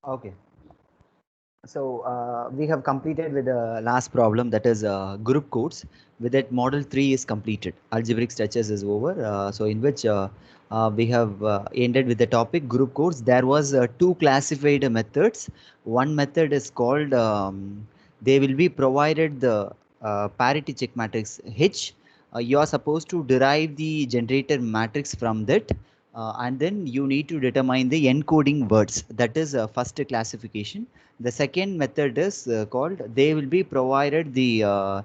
Okay. So we have completed with the last problem, that is group codes. With that, model 3 is completed. Algebraic structures is over. So in which we have ended with the topic group codes. There was two classified methods. One method is called they will be provided the parity check matrix H. You are supposed to derive the generator matrix from that. And then you need to determine the encoding words. That is first classification. The second method is called they will be provided the uh,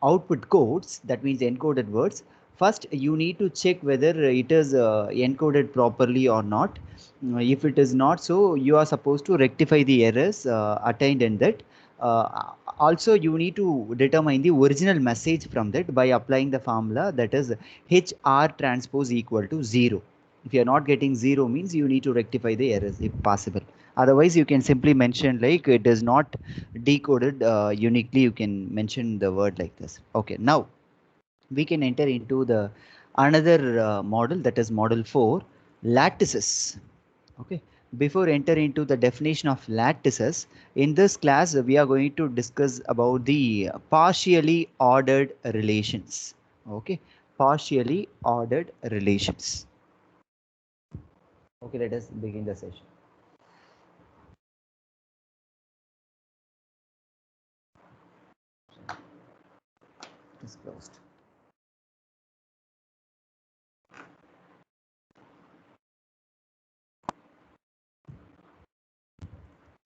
output codes, that means encoded words. First, you need to check whether it is encoded properly or not. If it is not so, you are supposed to rectify the errors attained in that. Also, you need to determine the original message from that by applying the formula, that is HR transpose equal to 0. If you are not getting 0 means you need to rectify the errors if possible. Otherwise, you can simply mention like it is not decoded uniquely. You can mention the word like this. Okay, now we can enter into the another model, that is model 4, lattices. Okay, before enter into the definition of lattices, in this class we are going to discuss about the partially ordered relations. Okay, partially ordered relations. Okay, let us begin the session. It is closed.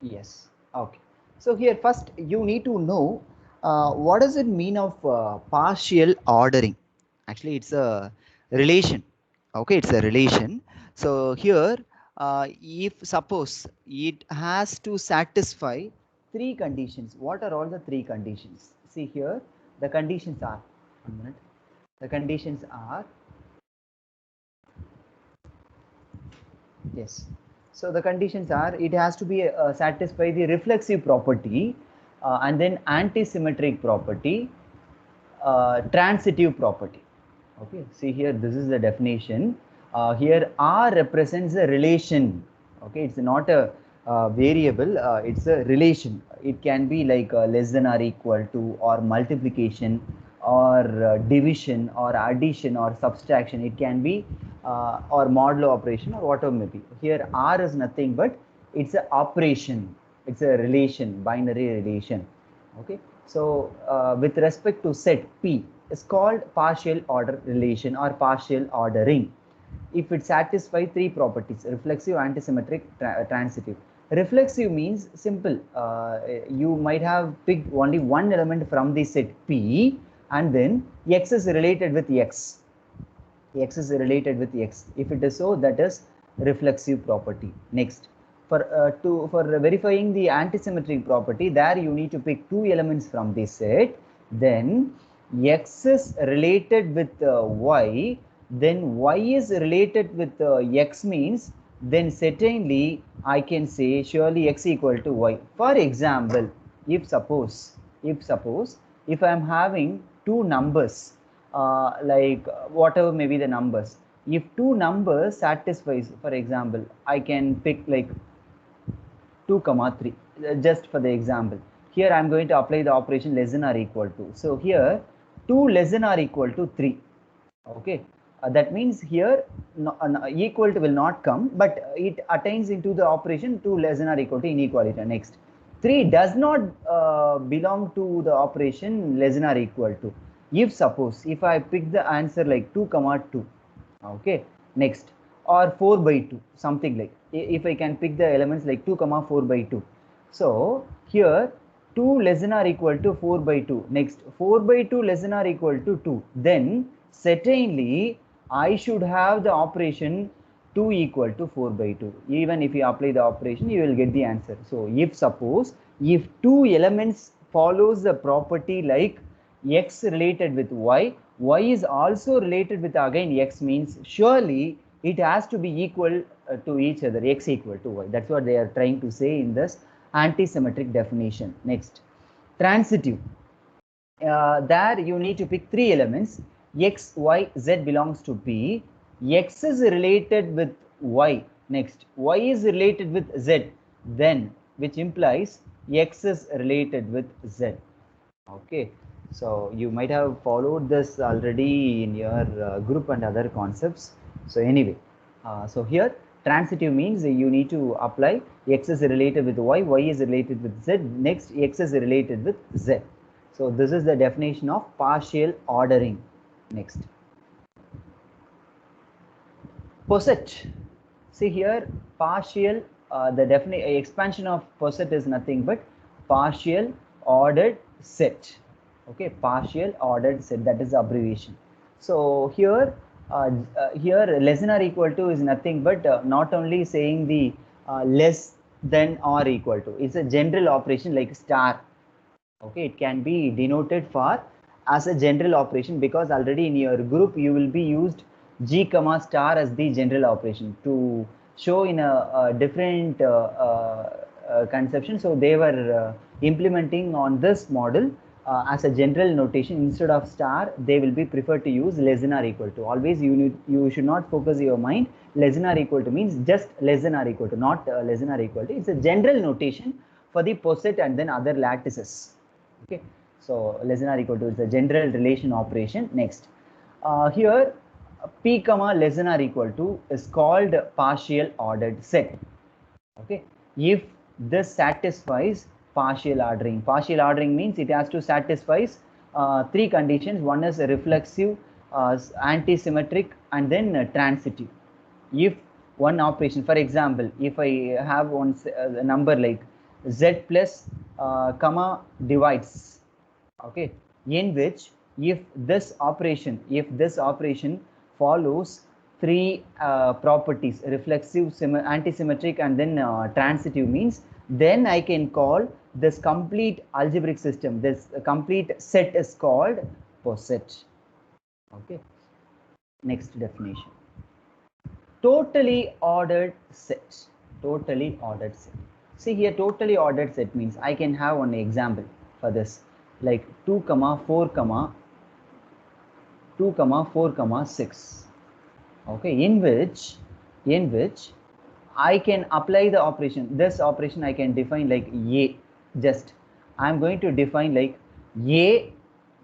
Yes. Okay. So here first you need to know what does it mean of partial ordering. Actually, it's a relation. Okay, it's a relation. So here, if suppose it has to satisfy three conditions, what are all the three conditions? See here, the conditions are, 1 minute. The conditions are, yes. So the conditions are, it has to be satisfy the reflexive property, and then anti-symmetric property, transitive property. Okay, see here, this is the definition. Here R represents a relation. Okay, it's not a variable, it's a relation. It can be like less than or equal to, or multiplication, or division, or addition, or subtraction. It can be or modulo operation, or whatever may be. Here R is nothing but it's an operation. It's a relation, binary relation. Okay, so with respect to set P is called partial order relation or partial ordering if it satisfies three properties: reflexive, antisymmetric, transitive. Reflexive means simple. You might have picked only one element from the set P, and then X is related with X. X is related with X. If it is so, that is reflexive property. Next, for verifying the antisymmetric property, there you need to pick two elements from this set. Then X is related with Y. Then Y is related with X means, then certainly I can say surely X equal to Y. For example, if I am having two numbers, like whatever may be the numbers, if two numbers satisfies, for example, I can pick like 2 comma 3, just for the example. Here I am going to apply the operation less than or equal to. So here 2 less than or equal to 3. Okay, that means here equal to will not come, but it attains into the operation 2 less than or equal to inequality. Next, 3 does not belong to the operation less than or equal to. If suppose if I pick the answer like 2 comma 2, okay, next, or 4 by 2, something like, if I can pick the elements like 2 comma 4 by 2. So here 2 less than or equal to 4 by 2. Next, 4 by 2 less than or equal to 2. Then certainly I should have the operation 2 equal to 4 by 2. Even if you apply the operation, you will get the answer. So if suppose if two elements follows the property like X related with Y is also related with again X, means surely it has to be equal to each other, X equal to Y. That's what they are trying to say in this anti-symmetric definition. Next, transitive. There you need to pick three elements: X, Y, Z belongs to P. X is related with Y. Next, Y is related with Z. then, which implies X is related with Z. Okay, so you might have followed this already in your group and other concepts. So anyway, so here transitive means you need to apply X is related with Y, Y is related with Z, next X is related with Z. So this is the definition of partial ordering. Next, poset. See here, partial, the expansion of poset is nothing but partial ordered set. Okay, partial ordered set, that is the abbreviation. So here, here less than or equal to is nothing but not only saying the less than or equal to. It's a general operation like star. Okay, it can be denoted for as a general operation, because already in your group you will be used g comma star as the general operation to show in a different conception. So they were implementing on this model as a general notation. Instead of star, they will be preferred to use less than or equal to. Always you should not focus your mind less than or equal to means just less than or equal to, not less than or equal to. It's a general notation for the poset and then other lattices. Okay, so less than or equal to is a general relation operation. Next, here p comma less than or equal to is called partial ordered set. Okay, if this satisfies partial ordering. Partial ordering means it has to satisfy three conditions. One is reflexive, anti-symmetric, and then transitive. If one operation, for example, if I have one number like z plus comma divides, okay, in which if this operation follows three properties, reflexive, anti-symmetric, and then transitive, means then I can call this complete algebraic system, this complete set is called poset. Okay, next definition, totally ordered set. Totally ordered set. See here, totally ordered set means I can have one example for this, like 2 comma 4 comma 2 comma 4 comma 6. Okay, in which I can apply the operation. This operation I can define like a. Just I am going to define like a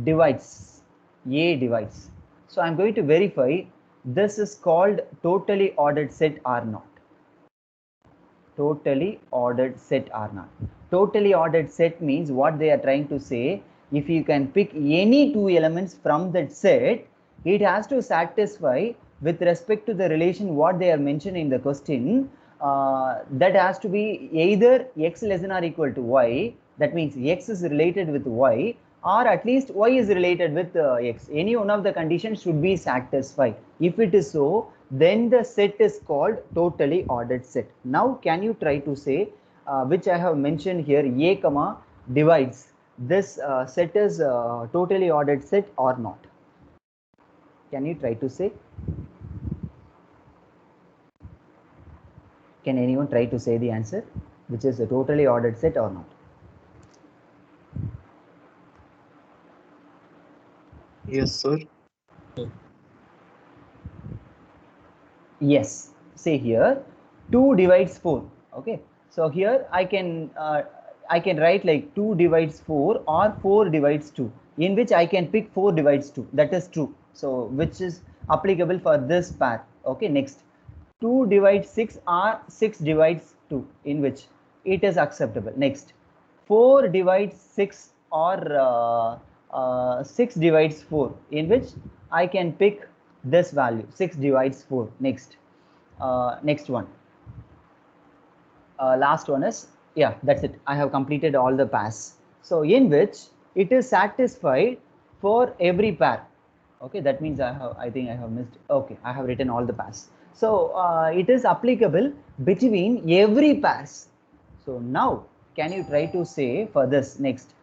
divides. A divides. So I am going to verify this is called totally ordered set or not. Totally ordered set or not. Totally ordered set means what they are trying to say, if you can pick any two elements from that set, it has to satisfy with respect to the relation what they are mentioned in the question. That has to be either x less than or equal to y, that means x is related with y, or at least y is related with x. Any one of the conditions should be satisfied. If it is so, then the set is called totally ordered set. Now can you try to say which I have mentioned here, a comma divides, this set is totally ordered set or not? Can you try to say? Can anyone try to say the answer, which is a totally ordered set or not? Yes, sir. Yes, say here 2 divides 4. Okay, so here I can write like 2 divides 4 or 4 divides 2, in which I can pick 4 divides 2. That is true. So which is applicable for this pair. Okay, next 2 divides 6 or 6 divides 2, in which it is acceptable. Next 4 divides 6 or 6 divides 4, in which I can pick this value 6 divides 4. Next next one, last one is, yeah, that's it. I have completed all the pairs. So in which it is satisfied for every pair. Okay, that means I think I have missed. Okay, I have written all the pairs. So it is applicable between every pairs. So now can you try to say for this next,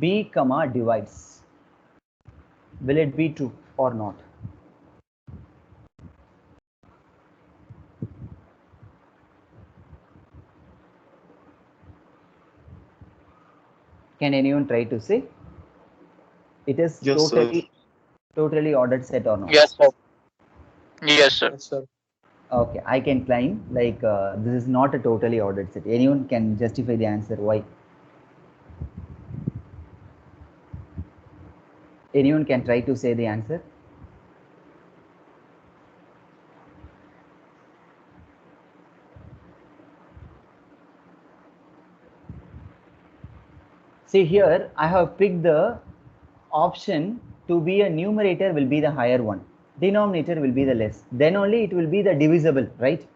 b comma divides, will it be true or not? Can anyone try to say it is Yes, sir. totally ordered set or not? Yes, sir. Yes, sir. Yes, sir. Okay, I can claim like this is not a totally ordered set. Anyone can justify the answer. Why? Anyone can try to say the answer. See here, I have picked the option to be a numerator will be the higher one. Denominator will be the less. Then only it will be the divisible, right?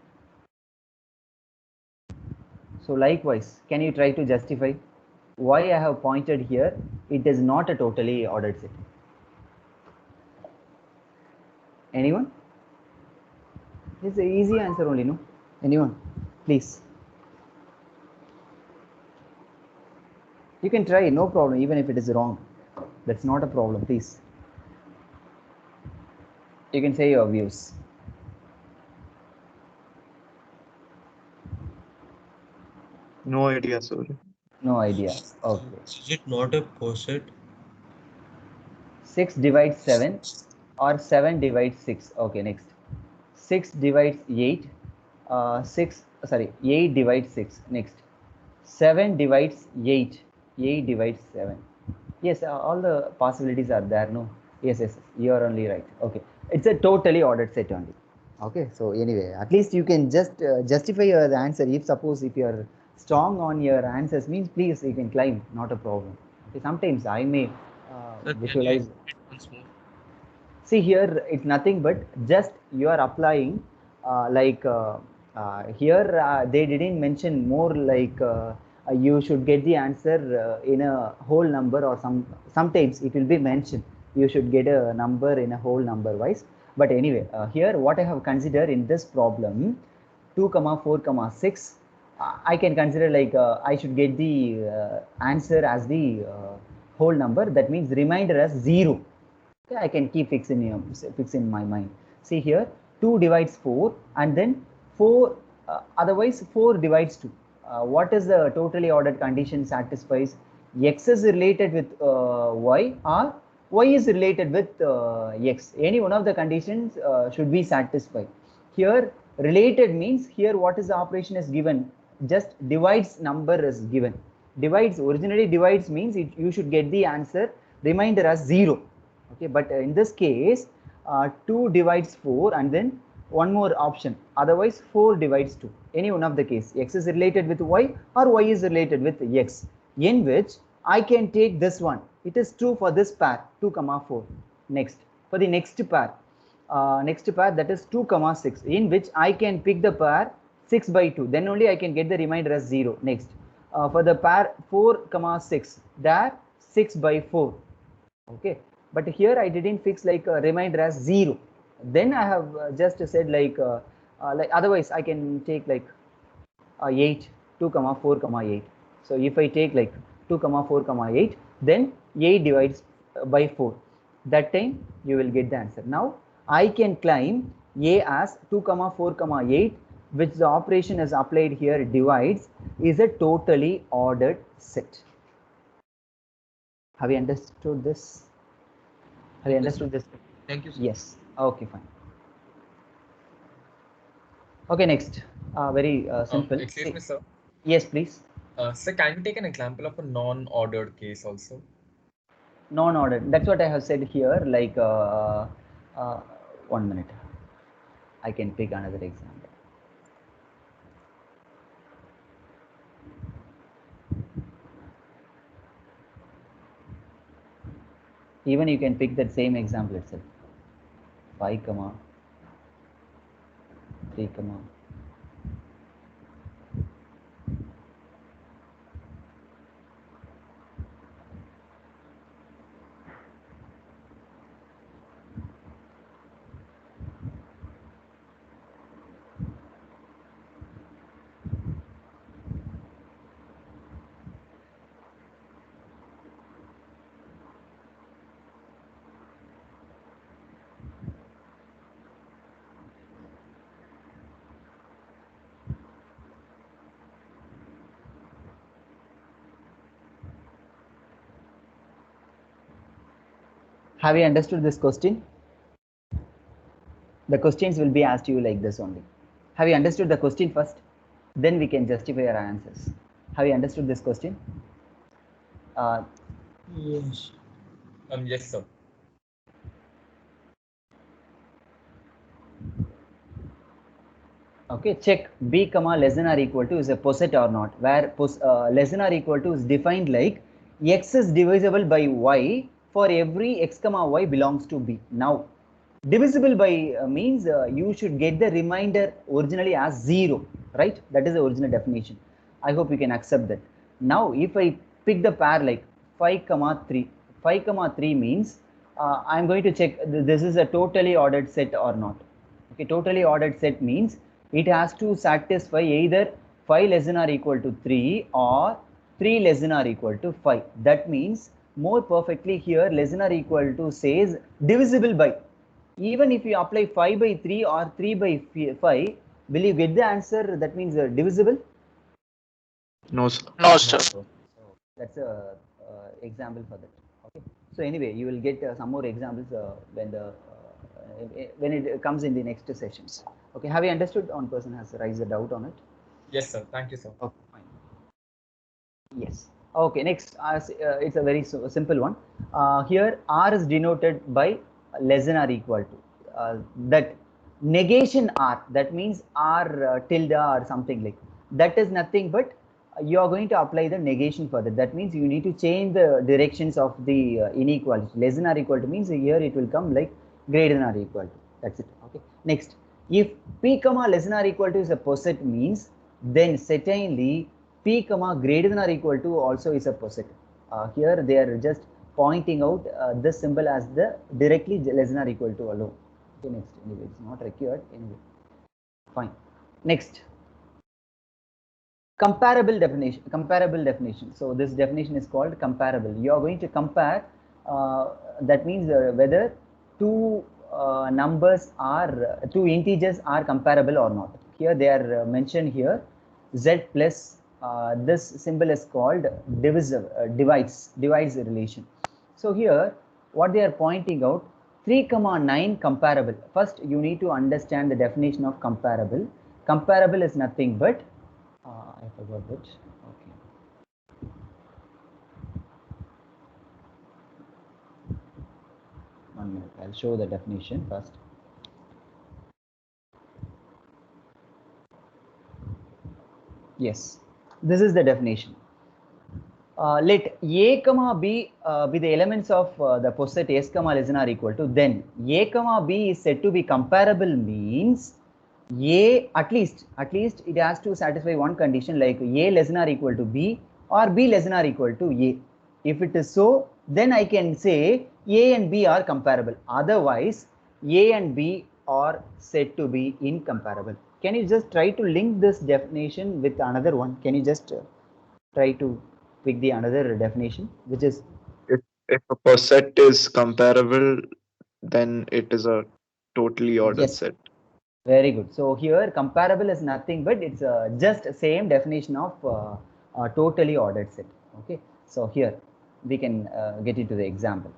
So likewise, can you try to justify why I have pointed here? It is not a totally ordered set. Anyone? It's an easy answer only, no? Anyone? Please. You can try, no problem, even if it is wrong. That's not a problem, please. You can say your views. No idea, sir. No idea. Okay. Is it not a coset? 6 divides 7 or 7 divides 6. Okay, next. 6 divides 8. 8 divides 6. Next. 7 divides 8. 8 divides 7. Yes, all the possibilities are there, no? Yes, you are only right. Okay. It's a totally ordered set only. Okay, so anyway, at least you can just justify your answer. If suppose if you are strong on your answers, means please you can climb, not a problem. Okay, sometimes I may Sir, can you visualize. explain once more? See here, it's nothing but just you are applying here they didn't mention more like you should get the answer in a whole number or sometimes it will be mentioned you should get a number in a whole number wise. But anyway, here what I have considered in this problem 2 comma 4 comma 6, I can consider like I should get the answer as the whole number, that means remainder as 0. Okay, I can keep fix in my mind. See here, 2 divides 4 and then 4, otherwise 4 divides 2. What is the totally ordered condition satisfies? X is related with Y or Y is related with X. Any one of the conditions should be satisfied. Here, related means here what is the operation is given? Just divides number is given. Divides, originally divides means you should get the answer remainder as 0. Okay, but in this case 2 divides 4 and then one more option, otherwise 4 divides 2. Any one of the case, x is related with y or y is related with x, in which I can take this one. It is true for this pair 2 comma 4. Next, for the next pair that is 2 comma 6, in which I can pick the pair 6 by 2, then only I can get the remainder as 0. Next, for the pair 4 comma 6, there 6 by 4. Okay, but here I didn't fix like a reminder as 0. Then I have just said like otherwise I can take like 8 2 comma 4 comma 8. So if I take like 2 comma 4 comma 8, then 8 divides by 4, that time you will get the answer. Now I can claim a as 2 comma 4 comma 8, which the operation is applied here divides, is a totally ordered set. Have you understood this? Have you understood this? Thank you, sir. Yes. Okay, fine. Okay, next. Very simple. Excuse me, sir. Yes, please. Sir, can you take an example of a non-ordered case also? Non-ordered. That's what I have said here. Like, 1 minute. I can pick another example. Even you can pick that same example itself. 5 comma 3 comma. Have you understood this question? The questions will be asked to you like this only. Have you understood the question first? Then we can justify our answers. Have you understood this question? Yes. Yes, sir. Okay, check b comma less than or equal to is a poset or not, where less than or equal to is defined like x is divisible by y for every x comma y belongs to b. Now, divisible by means you should get the remainder originally as 0, right? That is the original definition. I hope you can accept that. Now, if I pick the pair like 5 comma 3, 5 comma 3 means I am going to check this is a totally ordered set or not. Okay, totally ordered set means it has to satisfy either 5 less than or equal to 3 or 3 less than or equal to 5. That means more perfectly here less than or equal to says divisible by. Even if you apply 5 by 3 or 3 by 5, will you get the answer? That means divisible? No, sir. No, sir. So that's a example for that. Okay. So anyway, you will get some more examples when it comes in the next sessions. Okay. Have you understood? On person has raised a doubt on it. Yes, sir. Thank you, sir. Okay. Fine. Yes. Okay. Next, it's a very simple one. Here, R is denoted by less than or equal to. That negation R. That means R tilde or something like that is nothing but you are going to apply the negation for that. That means you need to change the directions of the inequality. Less than or equal to means here it will come like greater than or equal to. That's it. Okay. Next, if p comma less than or equal to is a poset means, then certainly p comma greater than or equal to also is a poset. Here they are just pointing out this symbol as the directly less than or equal to alone. Okay. Next, anyway, it's not required anyway. Fine. Next. Comparable definition. So this definition is called comparable. You are going to compare, that means whether two numbers are two integers are comparable or not. Here they are mentioned here z plus this symbol is called divides relation. So here what they are pointing out, 3 comma 9 comparable. First you need to understand the definition of comparable. Comparable is nothing but I forgot it. Okay. One minute. I'll show the definition first. Yes, this is the definition. Let a comma b be the elements of the poset s comma less than or equal to, then a comma b is said to be comparable means a at least it has to satisfy one condition like a less than or equal to b or b less than or equal to a. If it is so, then I can say a and b are comparable. Otherwise, a and b are said to be incomparable. Can you just try to link this definition with another one? Can you just try to pick the another definition, which is If a poset is comparable, then it is a totally ordered yes. set. Very good. So here comparable is nothing but it's just same definition of totally ordered set. Okay. So here we can get into the example.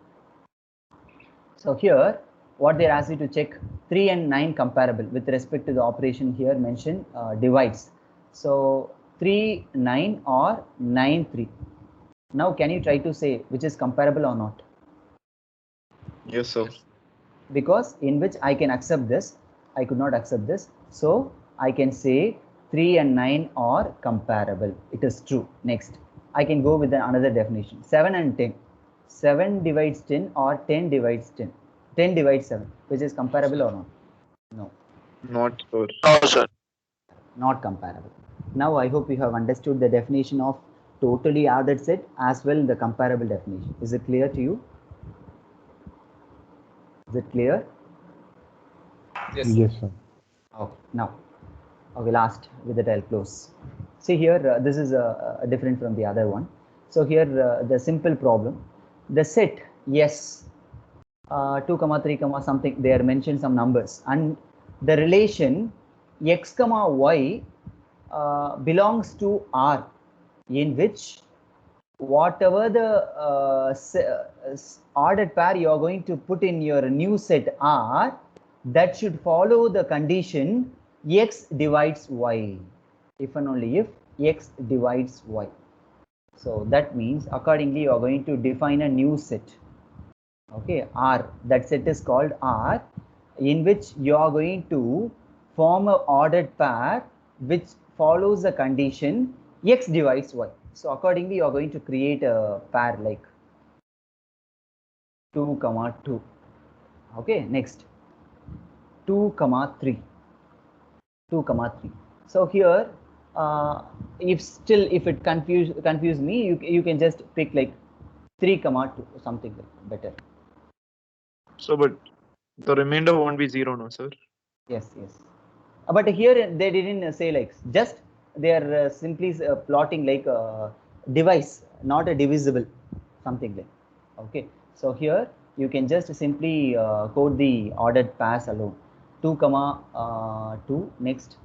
So here what they ask you to check 3 and 9 comparable with respect to the operation here mentioned divides. So 3 9 or 9 3. Now can you try to say which is comparable or not? Yes, sir. Because in which I can accept this, I could not accept this. So I can say 3 and 9 are comparable. It is true. Next, I can go with another definition. 7 and 10. 7 divides 10 or 10 divides 10. 10 divides 7, which is comparable or not? No. Not sure. No, sir. Not comparable. Now I hope you have understood the definition of totally ordered set as well the comparable definition. Is it clear to you? Is it clear? Yes, sir. Yes, sir. Okay, now, okay, last with that I'll close. See here, this is different from the other one. So here, the simple problem, the set yes, 2 comma 3 comma something, they are mentioned some numbers, and the relation x comma y belongs to R, in which whatever the ordered pair you are going to put in your new set R, that should follow the condition x divides y, if and only if x divides y. So that means accordingly you are going to define a new set. Okay, R, that set is called R, in which you are going to form a ordered pair which follows the condition x divides y. So accordingly you are going to create a pair like 2 comma 2. Okay, next 2 comma 3, 2 comma 3. So here if it confuse me, you can just pick like 3 comma 2 or something like better. So, but the remainder won't be 0, no, sir? Yes, yes. But here they didn't say like, just they are simply plotting like a device, not a divisible, something like. Okay, so here you can just simply code the ordered pairs alone. 2 comma 2. Next,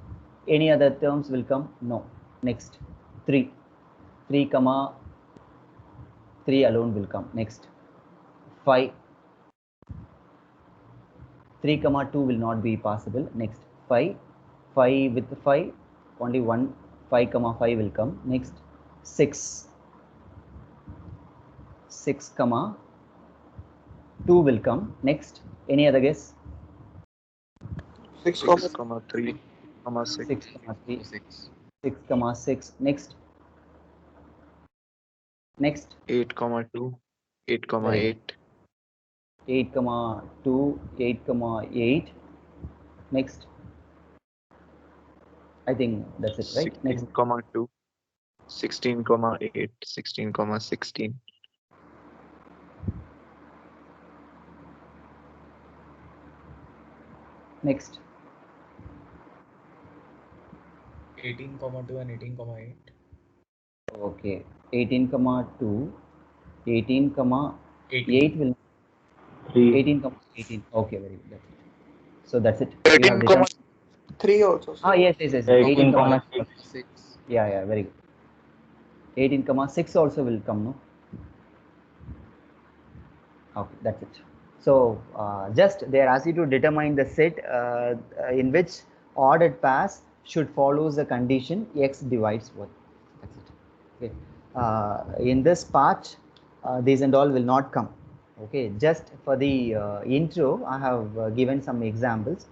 any other terms will come? No. Next, 3, 3 comma 3 alone will come. Next, 5, 3 comma 2 will not be possible. Next, 5, 5 with 5, only one 5 comma 5 will come. Next, 6, 6 comma 2 will come. Next, any other guess? 6, 3, 6. 6 comma 3, 6 comma 6. Next, 8, 2, 8, Very 8. 8 comma 2, 8 comma 8. Next, I think that's it, right? 16, Next, 2, 16, 8, 16, 16. next, 18, 2 and 18, 8. okay, 18 comma 2, 18 comma 18. 8 will 3. 18 comma 18. Okay, very good. That's it. So that's it. 18, 3 also. Ah, yes, yes, yes. 18 comma 6. Yeah, very good. 18 comma 6 also will come, no? Okay, that's it. So just they are asked you to determine the set in which ordered pairs should follow the condition x divides y. That's it. Okay. In this part, these and all will not come. Okay, just for the intro, I have given some examples.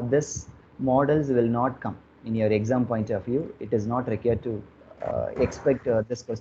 This models will not come in your exam point of view. It is not required to expect this question.